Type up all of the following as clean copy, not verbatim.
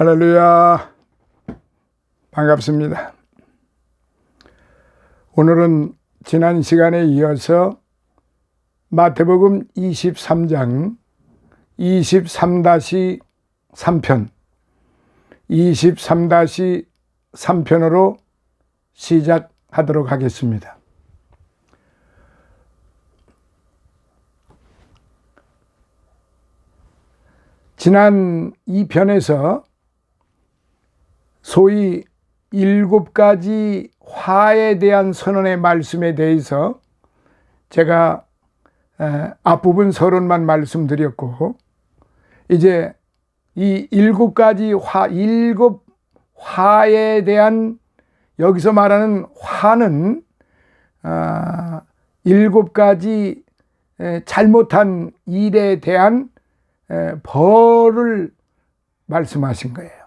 할렐루야, 반갑습니다. 오늘은 지난 시간에 이어서 마태복음 23장 23-3편 23-3편으로 시작하도록 하겠습니다. 지난 2편에서 소위 7가지 화에 대한 선언의 말씀에 대해서 제가 앞부분 서론만 말씀드렸고, 이제 이 7가지 화, 7화에 대한, 여기서 말하는 화는 7가지 잘못한 일에 대한 벌을 말씀하신 거예요.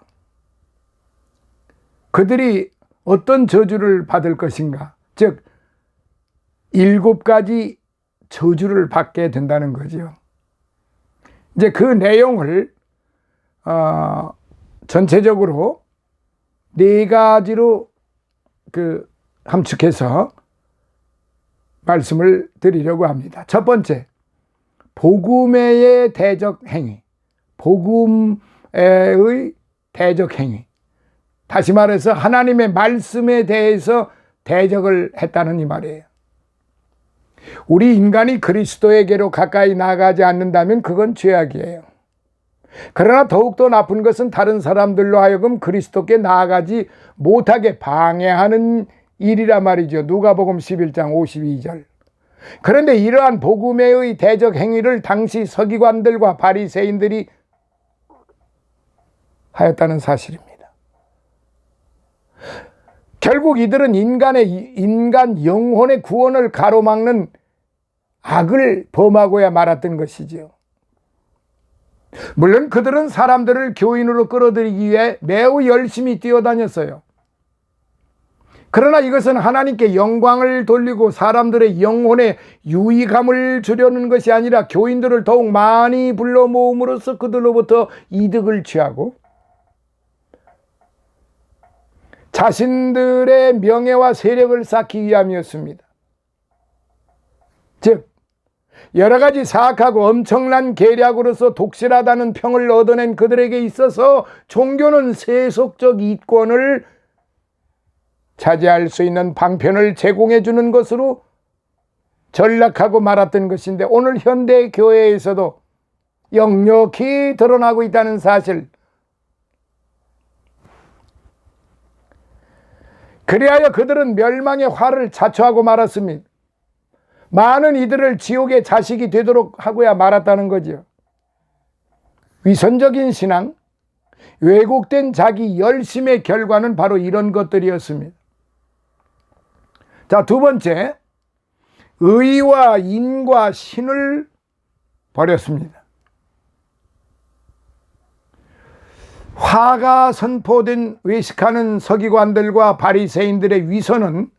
그들이 어떤 저주를 받을 것인가, 즉 7가지 저주를 받게 된다는 거죠. 이제 그 내용을 전체적으로 4가지로 함축해서 말씀을 드리려고 합니다. 첫 번째, 복음의 대적 행위, 복음의 대적 행위. 다시 말해서 하나님의 말씀에 대해서 대적을 했다는 이 말이에요. 우리 인간이 그리스도에게로 가까이 나가지 않는다면 그건 죄악이에요. 그러나 더욱더 나쁜 것은 다른 사람들로 하여금 그리스도께 나아가지 못하게 방해하는 일이란 말이죠. 누가복음 11장 52절. 그런데 이러한 복음의 대적 행위를 당시 서기관들과 바리새인들이 하였다는 사실입니다. 결국 이들은 인간 영혼의 구원을 가로막는 악을 범하고야 말았던 것이지요. 물론 그들은 사람들을 교인으로 끌어들이기 위해 매우 열심히 뛰어다녔어요. 그러나 이것은 하나님께 영광을 돌리고 사람들의 영혼에 유익함을 주려는 것이 아니라 교인들을 더욱 많이 불러 모음으로써 그들로부터 이득을 취하고 자신들의 명예와 세력을 쌓기 위함이었습니다. 즉 여러 가지 사악하고 엄청난 계략으로서 독실하다는 평을 얻어낸 그들에게 있어서 종교는 세속적 이권을 차지할 수 있는 방편을 제공해 주는 것으로 전락하고 말았던 것인데, 오늘 현대 교회에서도 역력히 드러나고 있다는 사실, 그리하여 그들은 멸망의 화를 자초하고 말았습니다. 많은 이들을 지옥의 자식이 되도록 하고야 말았다는 거죠. 위선적인 신앙, 왜곡된 자기 열심의 결과는 바로 이런 것들이었습니다. 자, 두 번째, 의와 인과 신을 버렸습니다. 화가 선포된 외식하는 서기관들과 바리새인들의 위선은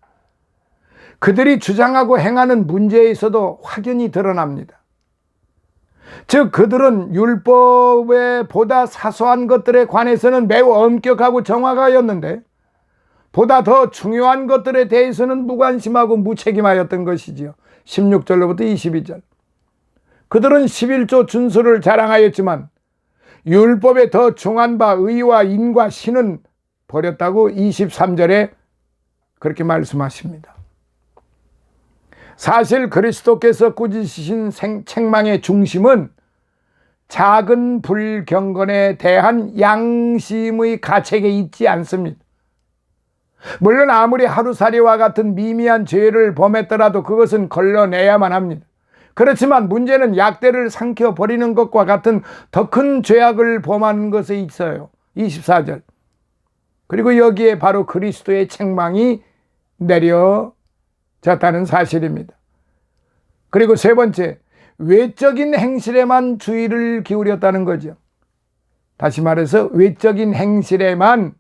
그들이 주장하고 행하는 문제에서도 확연히 드러납니다. 즉 그들은 율법의 보다 사소한 것들에 관해서는 매우 엄격하고 정확하였는데 보다 더 중요한 것들에 대해서는 무관심하고 무책임하였던 것이지요. 16절로부터 22절. 그들은 11조 준수를 자랑하였지만 율법에 더 중한 바 의와 인과 신은 버렸다고 23절에 그렇게 말씀하십니다. 사실 그리스도께서 꾸짖으신 책망의 중심은 작은 불경건에 대한 양심의 가책에 있지 않습니다. 물론 아무리 하루살이와 같은 미미한 죄를 범했더라도 그것은 걸러내야만 합니다. 그렇지만 문제는 약대를 삼켜버리는 것과 같은 더 큰 죄악을 범하는 것에 있어요. 24절. 그리고 여기에 바로 그리스도의 책망이 내려졌다는 사실입니다. 그리고 세 번째, 외적인 행실에만 주의를 기울였다는 거죠. 다시 말해서 외적인 행실에만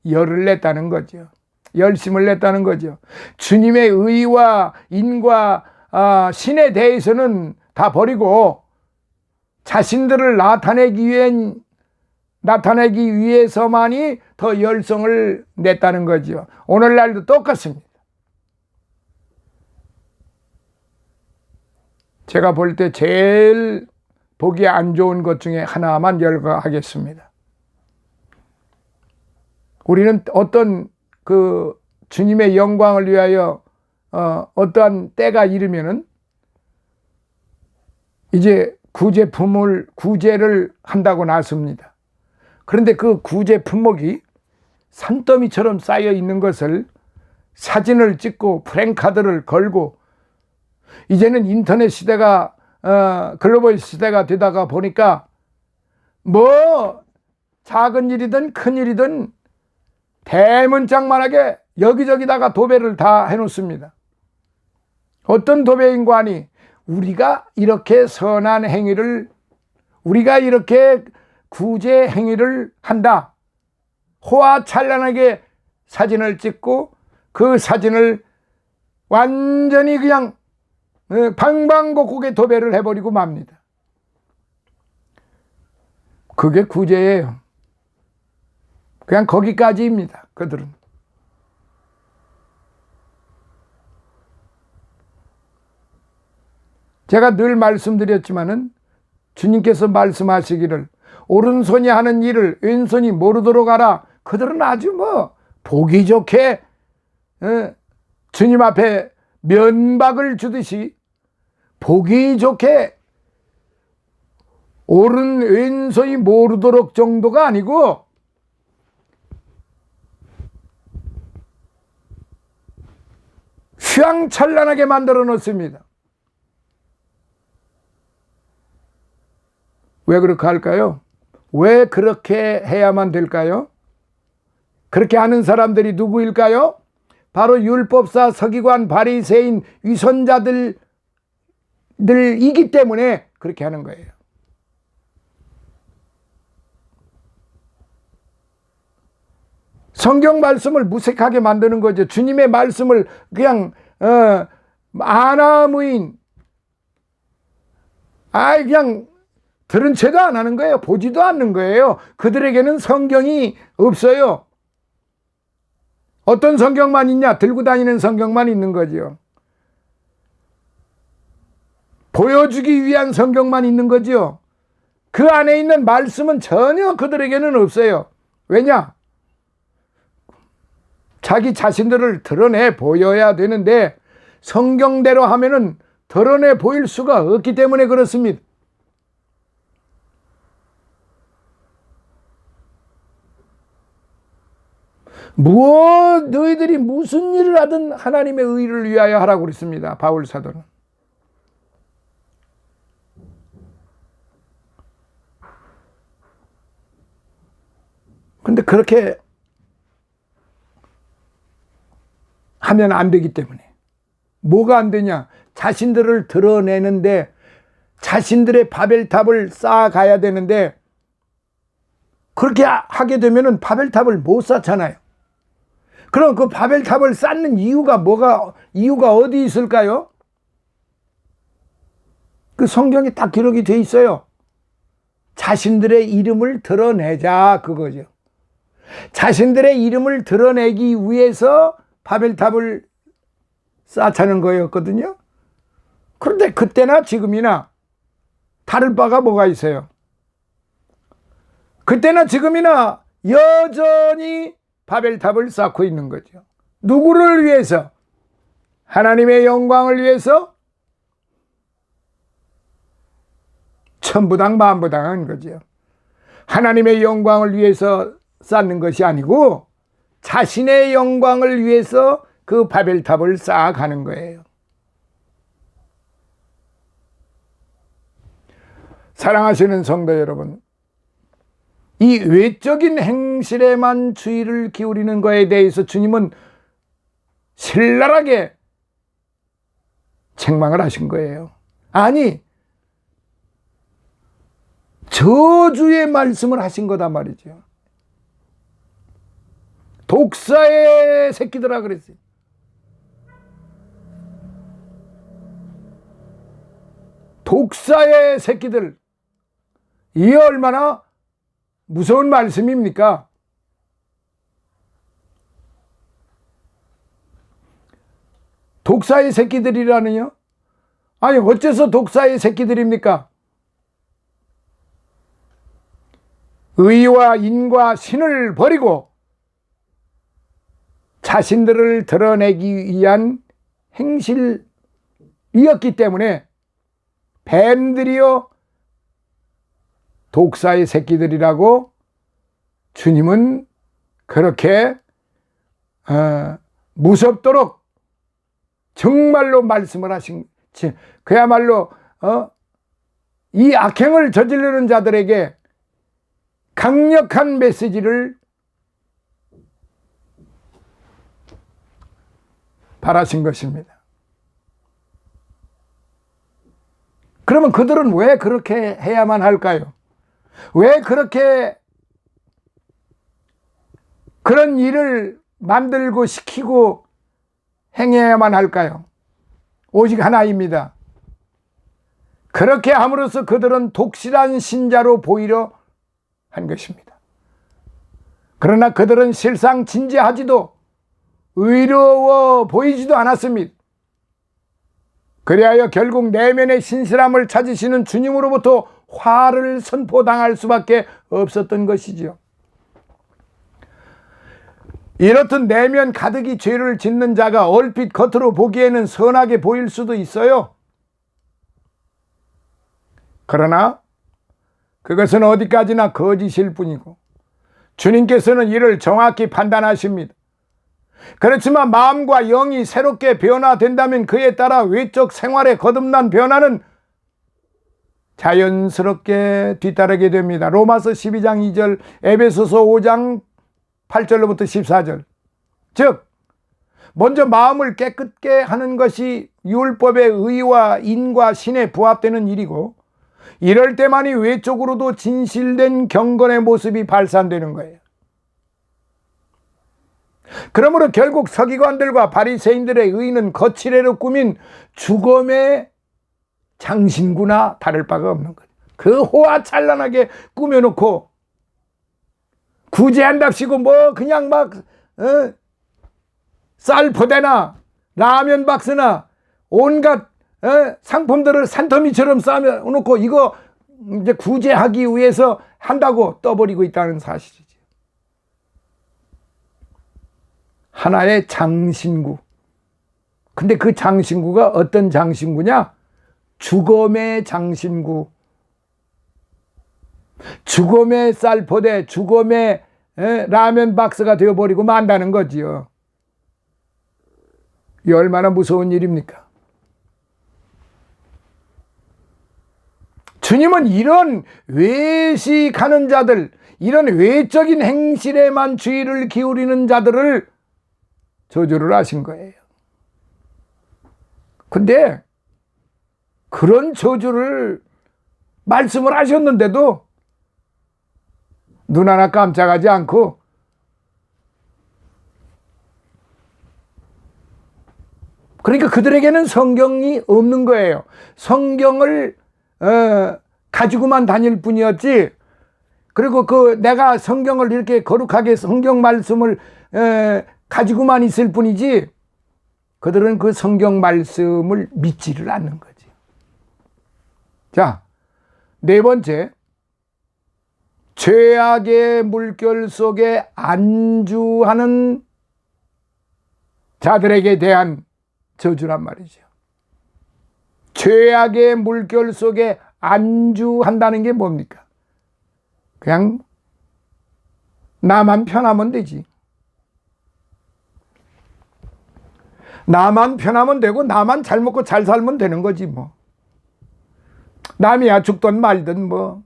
열을 냈다는 거죠. 열심을 냈다는 거죠. 주님의 의와 인과 신에 대해서는 다 버리고 자신들을 나타내기 위한 나타내기 위해서만이 더 열성을 냈다는 거죠. 오늘날도 똑같습니다. 제가 볼 때 제일 보기 안 좋은 것 중에 하나만 열거하겠습니다. 우리는 어떤 그 주님의 영광을 위하여 어떠한 때가 이르면은 이제 구제를 한다고 나섭니다. 그런데 그 구제 품목이 산더미처럼 쌓여 있는 것을 사진을 찍고 프랭카드를 걸고, 이제는 인터넷 시대가 글로벌 시대가 되다가 보니까 뭐 작은 일이든 큰 일이든 대문짝만하게 여기저기다가 도배를 다 해놓습니다. 어떤 도배인고 하니 우리가 이렇게 선한 행위를, 우리가 이렇게 구제 행위를 한다, 호화찬란하게 사진을 찍고 그 사진을 완전히 그냥 방방곡곡에 도배를 해버리고 맙니다. 그게 구제예요. 그냥 거기까지입니다. 그들은. 제가 늘 말씀드렸지만은 주님께서 말씀하시기를 오른손이 하는 일을 왼손이 모르도록 하라. 그들은 아주 뭐 보기 좋게 주님 앞에 면박을 주듯이 보기 좋게 오른 왼손이 모르도록 정도가 아니고 휘황찬란하게 만들어 놓습니다. 왜 그렇게 할까요? 왜 그렇게 해야만 될까요? 그렇게 하는 사람들이 누구일까요? 바로 율법사, 서기관, 바리새인, 위선자들이기 때문에 그렇게 하는 거예요. 성경 말씀을 무색하게 만드는 거죠. 주님의 말씀을 그냥 아나무인, 그냥 들은 채도 안 하는 거예요. 보지도 않는 거예요. 그들에게는 성경이 없어요. 어떤 성경만 있냐? 들고 다니는 성경만 있는 거죠. 보여주기 위한 성경만 있는 거죠. 그 안에 있는 말씀은 전혀 그들에게는 없어요. 왜냐? 자기 자신들을 드러내 보여야 되는데 성경대로 하면은 드러내 보일 수가 없기 때문에 그렇습니다. 너희들이 무슨 일을 하든 하나님의 의를 위하여 하라고 그랬습니다. 바울 사도는. 근데 그렇게 하면 안 되기 때문에. 뭐가 안 되냐? 자신들을 드러내는데 자신들의 바벨탑을 쌓아가야 되는데 그렇게 하게 되면은 바벨탑을 못 쌓잖아요. 그럼 그 바벨탑을 쌓는 이유가 어디 있을까요? 그 성경에 딱 기록이 돼 있어요. 자신들의 이름을 드러내자, 그거죠. 자신들의 이름을 드러내기 위해서 바벨탑을 쌓자는 거였거든요. 그런데 그때나 지금이나 다를 바가 뭐가 있어요? 그때나 지금이나 여전히 바벨탑을 쌓고 있는 거죠. 누구를 위해서? 하나님의 영광을 위해서? 천부당 만부당한 거죠. 하나님의 영광을 위해서 쌓는 것이 아니고 자신의 영광을 위해서 그 바벨탑을 쌓아가는 거예요. 사랑하시는 성도 여러분, 이 외적인 행실에만 주의를 기울이는 것에 대해서 주님은 신랄하게 책망을 하신 거예요. 아니, 저주의 말씀을 하신 거단 말이죠. 독사의 새끼들아 그랬어요. 독사의 새끼들. 이 얼마나 무서운 말씀입니까? 독사의 새끼들이라느요? 아니 어째서 독사의 새끼들입니까? 의와 인과 신을 버리고 자신들을 드러내기 위한 행실이었기 때문에 뱀들이요 독사의 새끼들이라고 주님은 그렇게 무섭도록 정말로 말씀을 하신, 그야말로 이 악행을 저지르는 자들에게 강력한 메시지를 바라신 것입니다. 그러면 그들은 왜 그렇게 해야만 할까요? 왜 그렇게 그런 일을 만들고 시키고 행해야만 할까요? 오직 하나입니다. 그렇게 함으로써 그들은 독실한 신자로 보이려 한 것입니다. 그러나 그들은 실상 진지하지도 의로워 보이지도 않았습니다. 그리하여 결국 내면의 신실함을 찾으시는 주님으로부터 화를 선포당할 수밖에 없었던 것이지요. 이렇듯 내면 가득히 죄를 짓는 자가 얼핏 겉으로 보기에는 선하게 보일 수도 있어요. 그러나 그것은 어디까지나 거짓일 뿐이고 주님께서는 이를 정확히 판단하십니다. 그렇지만 마음과 영이 새롭게 변화된다면 그에 따라 외적 생활에 거듭난 변화는 자연스럽게 뒤따르게 됩니다. 로마서 12장 2절, 에베소서 5장 8절로부터 14절. 즉 먼저 마음을 깨끗게 하는 것이 율법의 의와 인과 신에 부합되는 일이고 이럴 때만이 외적으로도 진실된 경건의 모습이 발산되는 거예요. 그러므로 결국 서기관들과 바리새인들의 의는 거칠애로 꾸민 죽음의 장신구나 다를 바가 없는 거예요. 그 호화찬란하게 꾸며놓고 구제한답시고 뭐 그냥 막 쌀 포대나 라면 박스나 온갖 상품들을 산더미처럼 쌓아놓고 이거 이제 구제하기 위해서 한다고 떠버리고 있다는 사실이죠. 하나의 장신구. 근데 그 장신구가 어떤 장신구냐? 죽음의 장신구. 죽음의 쌀포대, 죽음의 라면 박스가 되어버리고 만다는 거지요. 이 얼마나 무서운 일입니까? 주님은 이런 외식하는 자들, 이런 외적인 행실에만 주의를 기울이는 자들을 저주를 하신 거예요. 근데 그런 저주를 말씀을 하셨는데도 눈 하나 깜짝하지 않고 그러니까 그들에게는 성경이 없는 거예요. 성경을 가지고만 다닐 뿐이었지. 그리고 내가 성경을 이렇게 거룩하게 성경 말씀을 가지고만 있을 뿐이지 그들은 그 성경 말씀을 믿지를 않는 거지. 자, 네 번째, 죄악의 물결 속에 안주하는 자들에게 대한 저주란 말이죠. 죄악의 물결 속에 안주한다는 게 뭡니까? 그냥 나만 편하면 되지. 나만 편하면 되고 나만 잘 먹고 잘 살면 되는 거지 뭐. 남이야 죽든 말든 뭐.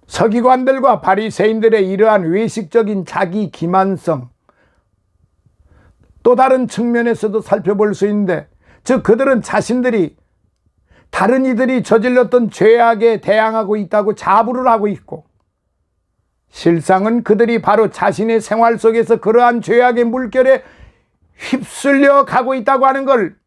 서기관들과 바리새인들의 이러한 외식적인 자기 기만성, 또 다른 측면에서도 살펴볼 수 있는데, 즉 그들은 자신들이 다른 이들이 저질렀던 죄악에 대항하고 있다고 자부를 하고 있고, 실상은 그들이 바로 자신의 생활 속에서 그러한 죄악의 물결에 휩쓸려 가고 있다고 하는 걸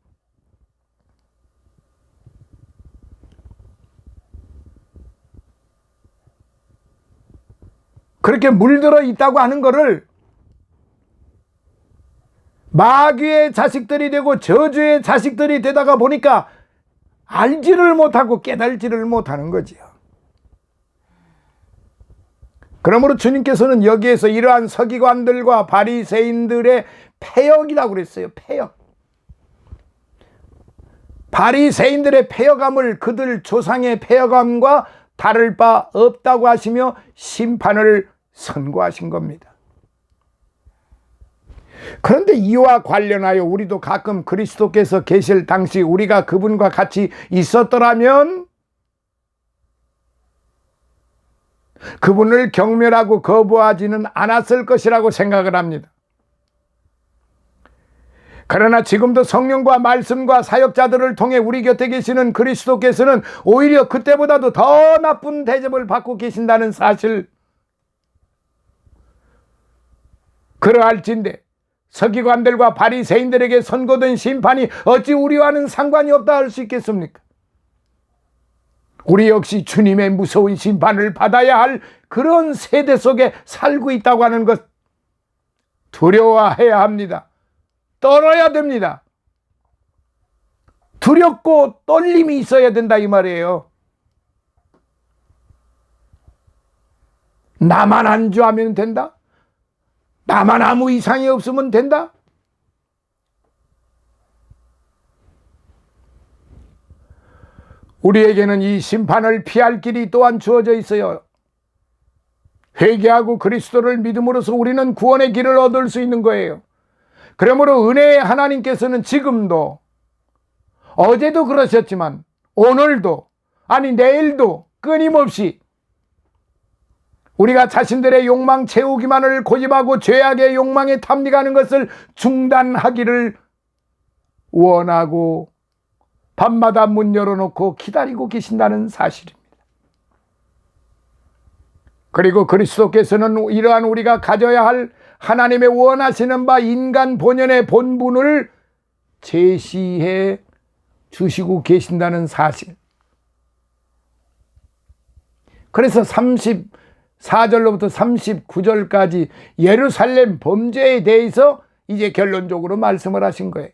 그렇게 물들어 있다고 하는 것을 마귀의 자식들이 되고 저주의 자식들이 되다가 보니까 알지를 못하고 깨달지를 못하는 거지요. 그러므로 주님께서는 여기에서 이러한 서기관들과 바리새인들의 패역이라고 그랬어요. 패역. 바리새인들의 패역함을 그들 조상의 패역함과 다를 바 없다고 하시며 심판을 선고하신 겁니다. 그런데 이와 관련하여 우리도 가끔 그리스도께서 계실 당시 우리가 그분과 같이 있었더라면 그분을 경멸하고 거부하지는 않았을 것이라고 생각을 합니다. 그러나 지금도 성령과 말씀과 사역자들을 통해 우리 곁에 계시는 그리스도께서는 오히려 그때보다도 더 나쁜 대접을 받고 계신다는 사실, 그러할진대 서기관들과 바리새인들에게 선고된 심판이 어찌 우리와는 상관이 없다 할 수 있겠습니까? 우리 역시 주님의 무서운 심판을 받아야 할 그런 세대 속에 살고 있다고 하는 것, 두려워해야 합니다. 떨어야 됩니다. 두렵고 떨림이 있어야 된다 이 말이에요. 나만 안주하면 된다? 나만 아무 이상이 없으면 된다? 우리에게는 이 심판을 피할 길이 또한 주어져 있어요. 회개하고 그리스도를 믿음으로써 우리는 구원의 길을 얻을 수 있는 거예요. 그러므로 은혜의 하나님께서는 지금도, 어제도 그러셨지만 오늘도, 아니 내일도 끊임없이 우리가 자신들의 욕망 채우기만을 고집하고 죄악의 욕망에 탐닉하는 것을 중단하기를 원하고 밤마다 문 열어놓고 기다리고 계신다는 사실입니다. 그리고 그리스도께서는 이러한 우리가 가져야 할 하나님의 원하시는 바 인간 본연의 본분을 제시해 주시고 계신다는 사실. 그래서 34절로부터 39절까지 예루살렘 범죄에 대해서 이제 결론적으로 말씀을 하신 거예요.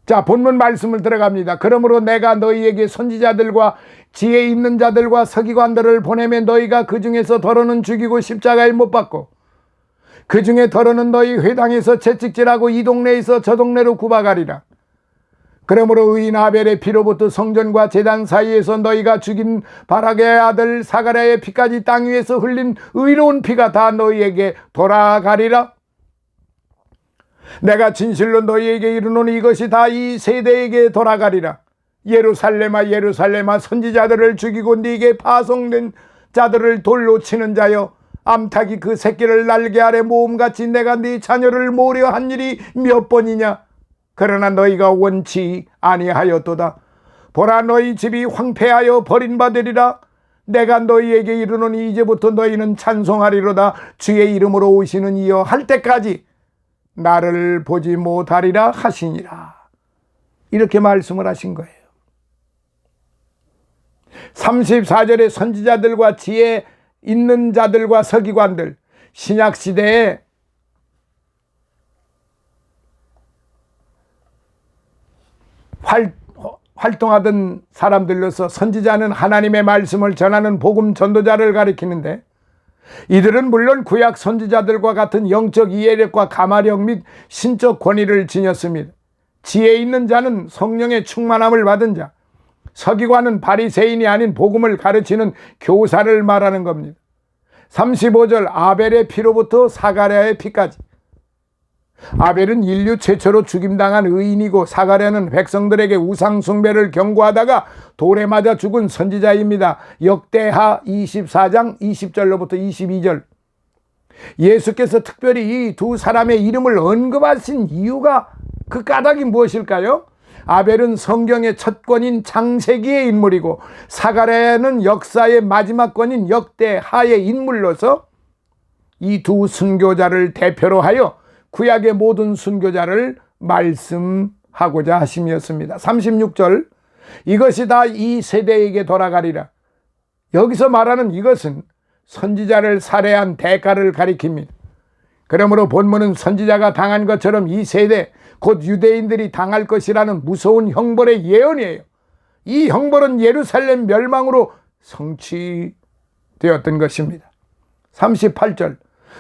자, 본문 말씀을 들어갑니다. 그러므로 내가 너희에게 선지자들과 지혜 있는 자들과 서기관들을 보내면 너희가 그 중에서 더러는 죽이고 십자가에 못 박고 그 중에 더러는 너희 회당에서 채찍질하고 이 동네에서 저 동네로 구박하리라. 그러므로 의인 아벨의 피로부터 성전과 제단 사이에서 너희가 죽인 바락의 아들 사가랴의 피까지 땅 위에서 흘린 의로운 피가 다 너희에게 돌아가리라. 내가 진실로 너희에게 이르노니 이것이 다 이 세대에게 돌아가리라. 예루살렘아 예루살렘아 선지자들을 죽이고 네게 파송된 자들을 돌로 치는 자여, 암탉이 그 새끼를 날개 아래 모음같이 내가 네 자녀를 모으려 한 일이 몇 번이냐. 그러나 너희가 원치 아니하였도다. 보라, 너희 집이 황폐하여 버림받으리라. 내가 너희에게 이르노니 이제부터 너희는 찬송하리로다. 주의 이름으로 오시는 이여 할 때까지 나를 보지 못하리라 하시니라. 이렇게 말씀을 하신 거예요. 34절에 선지자들과 지혜 있는 자들과 서기관들, 신약시대에 활동하던 사람들로서 선지자는 하나님의 말씀을 전하는 복음 전도자를 가리키는데, 이들은 물론 구약 선지자들과 같은 영적 이해력과 가마력 및 신적 권위를 지녔습니다. 지혜 있는 자는 성령의 충만함을 받은 자, 서기관은 바리새인이 아닌 복음을 가르치는 교사를 말하는 겁니다. 35절 아벨의 피로부터 사가랴의 피까지. 아벨은 인류 최초로 죽임당한 의인이고 사가랴는 백성들에게 우상 숭배를 경고하다가 돌에 맞아 죽은 선지자입니다. 역대하 24장 20절로부터 22절. 예수께서 특별히 이 두 사람의 이름을 언급하신 이유가, 그 까닭이 무엇일까요? 아벨은 성경의 첫 권인 창세기의 인물이고 사가랴는 역사의 마지막 권인 역대하의 인물로서 이 두 순교자를 대표로 하여 구약의 모든 순교자를 말씀하고자 하심이었습니다. 36절 이것이 다 이 세대에게 돌아가리라. 여기서 말하는 이것은 선지자를 살해한 대가를 가리킵니다. 그러므로 본문은 선지자가 당한 것처럼 이 세대 곧 유대인들이 당할 것이라는 무서운 형벌의 예언이에요. 이 형벌은 예루살렘 멸망으로 성취되었던 것입니다. 38절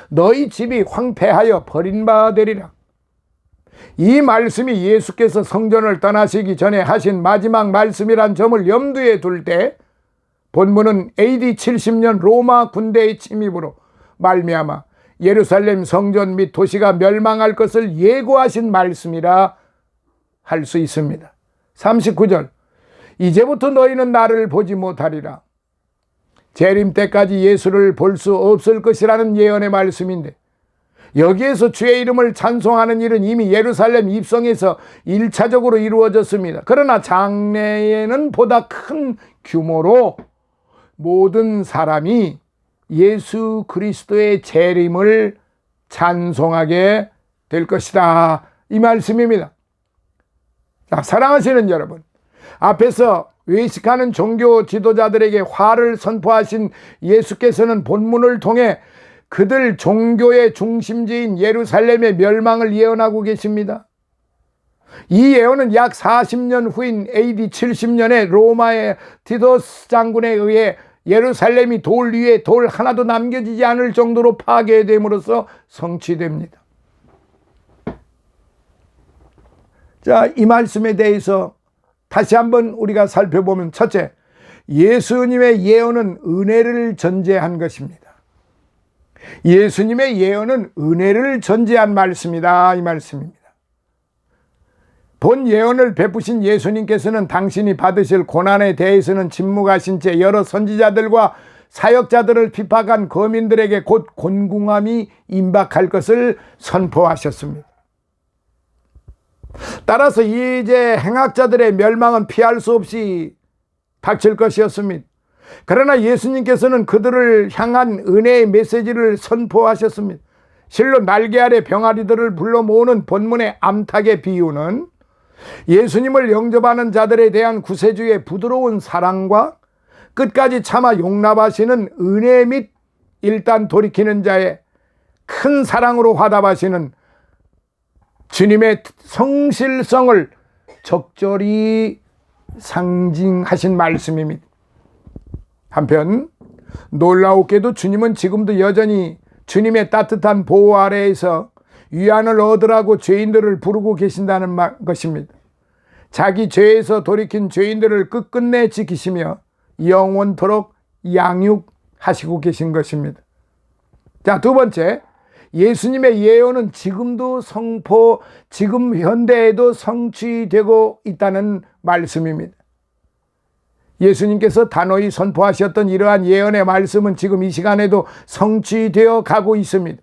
너희 집이 황폐하여 버림받으리라. 이 말씀이 예수께서 성전을 떠나시기 전에 하신 마지막 말씀이란 점을 염두에 둘 때 본문은 AD 70년 로마 군대의 침입으로 말미암아 예루살렘 성전 및 도시가 멸망할 것을 예고하신 말씀이라 할 수 있습니다. 39절 이제부터 너희는 나를 보지 못하리라. 재림 때까지 예수를 볼 수 없을 것이라는 예언의 말씀인데 여기에서 주의 이름을 찬송하는 일은 이미 예루살렘 입성에서 1차적으로 이루어졌습니다. 그러나 장래에는 보다 큰 규모로 모든 사람이 예수 그리스도의 재림을 찬송하게 될 것이다. 이 말씀입니다. 자, 사랑하시는 여러분, 앞에서 외식하는 종교 지도자들에게 화를 선포하신 예수께서는 본문을 통해 그들 종교의 중심지인 예루살렘의 멸망을 예언하고 계십니다. 이 예언은 약 40년 후인 AD 70년에 로마의 티토스 장군에 의해 예루살렘이 돌 위에 돌 하나도 남겨지지 않을 정도로 파괴됨으로써 성취됩니다. 자, 이 말씀에 대해서 다시 한번 우리가 살펴보면 첫째, 예수님의 예언은 은혜를 전제한 것입니다. 예수님의 예언은 은혜를 전제한 말씀이다. 이 말씀입니다. 본 예언을 베푸신 예수님께서는 당신이 받으실 고난에 대해서는 침묵하신 채 여러 선지자들과 사역자들을 핍박한 거민들에게 곧 곤궁함이 임박할 것을 선포하셨습니다. 따라서 이제 행악자들의 멸망은 피할 수 없이 닥칠 것이었습니다. 그러나 예수님께서는 그들을 향한 은혜의 메시지를 선포하셨습니다. 실로 날개 아래 병아리들을 불러 모으는 본문의 암탉의 비유는 예수님을 영접하는 자들에 대한 구세주의 부드러운 사랑과 끝까지 참아 용납하시는 은혜 및 일단 돌이키는 자의 큰 사랑으로 화답하시는 주님의 성실성을 적절히 상징하신 말씀입니다. 한편 놀라웠게도 주님은 지금도 여전히 주님의 따뜻한 보호 아래에서 위안을 얻으라고 죄인들을 부르고 계신다는 것입니다. 자기 죄에서 돌이킨 죄인들을 끝끝내 지키시며 영원토록 양육하시고 계신 것입니다. 자, 두 번째, 예수님의 예언은 지금도 지금 현대에도 성취되고 있다는 말씀입니다. 예수님께서 단호히 선포하셨던 이러한 예언의 말씀은 지금 이 시간에도 성취되어 가고 있습니다.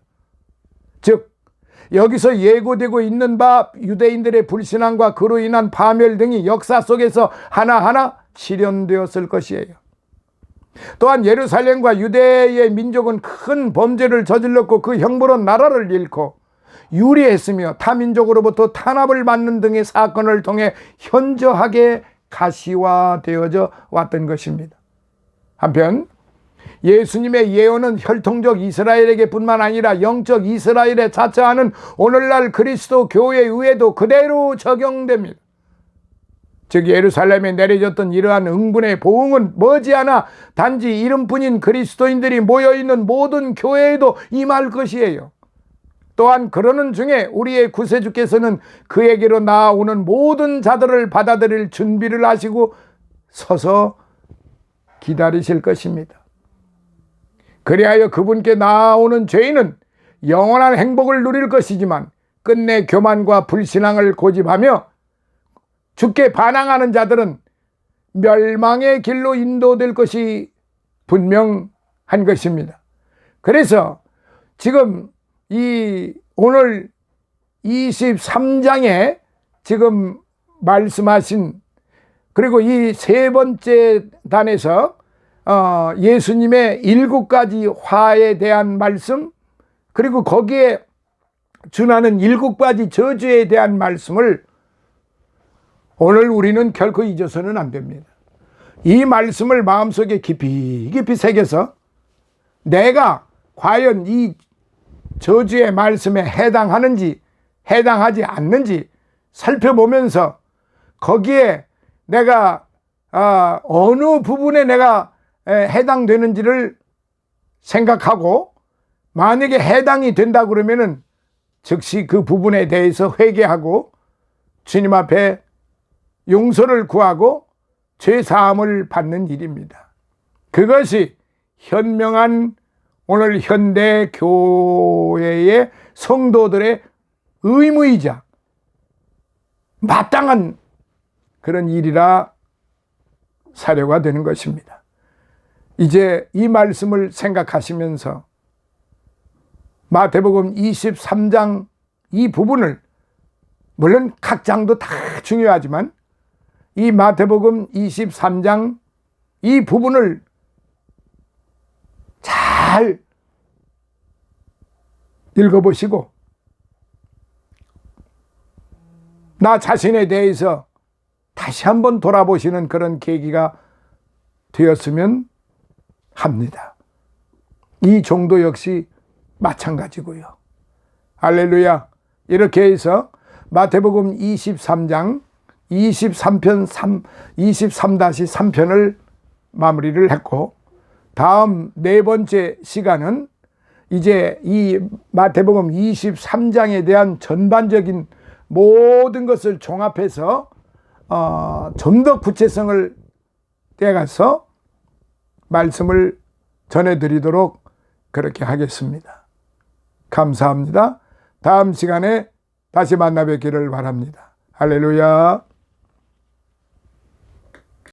즉, 여기서 예고되고 있는 바 유대인들의 불신앙과 그로 인한 파멸 등이 역사 속에서 하나하나 실현되었을 것이에요. 또한 예루살렘과 유대의 민족은 큰 범죄를 저질렀고 그 형벌은 나라를 잃고 유리했으며 타민족으로부터 탄압을 받는 등의 사건을 통해 현저하게 가시화되어져 왔던 것입니다. 한편 예수님의 예언은 혈통적 이스라엘에게 뿐만 아니라 영적 이스라엘에 자처하는 오늘날 그리스도 교회 위에도 그대로 적용됩니다. 즉 예루살렘에 내려졌던 이러한 응분의 보응은 머지않아 단지 이름뿐인 그리스도인들이 모여있는 모든 교회에도 임할 것이에요. 또한 그러는 중에 우리의 구세주께서는 그에게로 나아오는 모든 자들을 받아들일 준비를 하시고 서서 기다리실 것입니다. 그리하여 그분께 나아오는 죄인은 영원한 행복을 누릴 것이지만 끝내 교만과 불신앙을 고집하며 주께 반항하는 자들은 멸망의 길로 인도될 것이 분명한 것입니다. 그래서 지금 오늘 23장에 지금 말씀하신, 그리고 이 세 번째 단에서 예수님의 7가지 화에 대한 말씀, 그리고 거기에 준하는 7가지 저주에 대한 말씀을 오늘 우리는 결코 잊어서는 안 됩니다. 이 말씀을 마음속에 깊이 새겨서 내가 과연 이 저주의 말씀에 해당하는지 해당하지 않는지 살펴보면서 거기에 내가 어느 부분에 내가 해당되는지를 생각하고, 만약에 해당이 된다 그러면은 즉시 그 부분에 대해서 회개하고 주님 앞에 용서를 구하고 죄 사함을 받는 일입니다. 그것이 현명한 오늘 현대 교회의 성도들의 의무이자 마땅한 그런 일이라 사료가 되는 것입니다. 이제 이 말씀을 생각하시면서 마태복음 23장 이 부분을, 물론 각 장도 다 중요하지만 이 마태복음 23장 이 부분을 잘 읽어보시고 나 자신에 대해서 다시 한번 돌아보시는 그런 계기가 되었으면 합니다. 이 정도 역시 마찬가지고요. 할렐루야. 이렇게 해서 마태복음 23장 23-3편을 마무리를 했고, 다음 네 번째 시간은 이제 이 마태복음 23장에 대한 전반적인 모든 것을 종합해서 좀 더 구체성을 떼가서 말씀을 전해드리도록 그렇게 하겠습니다. 감사합니다. 다음 시간에 다시 만나 뵙기를 바랍니다. 할렐루야.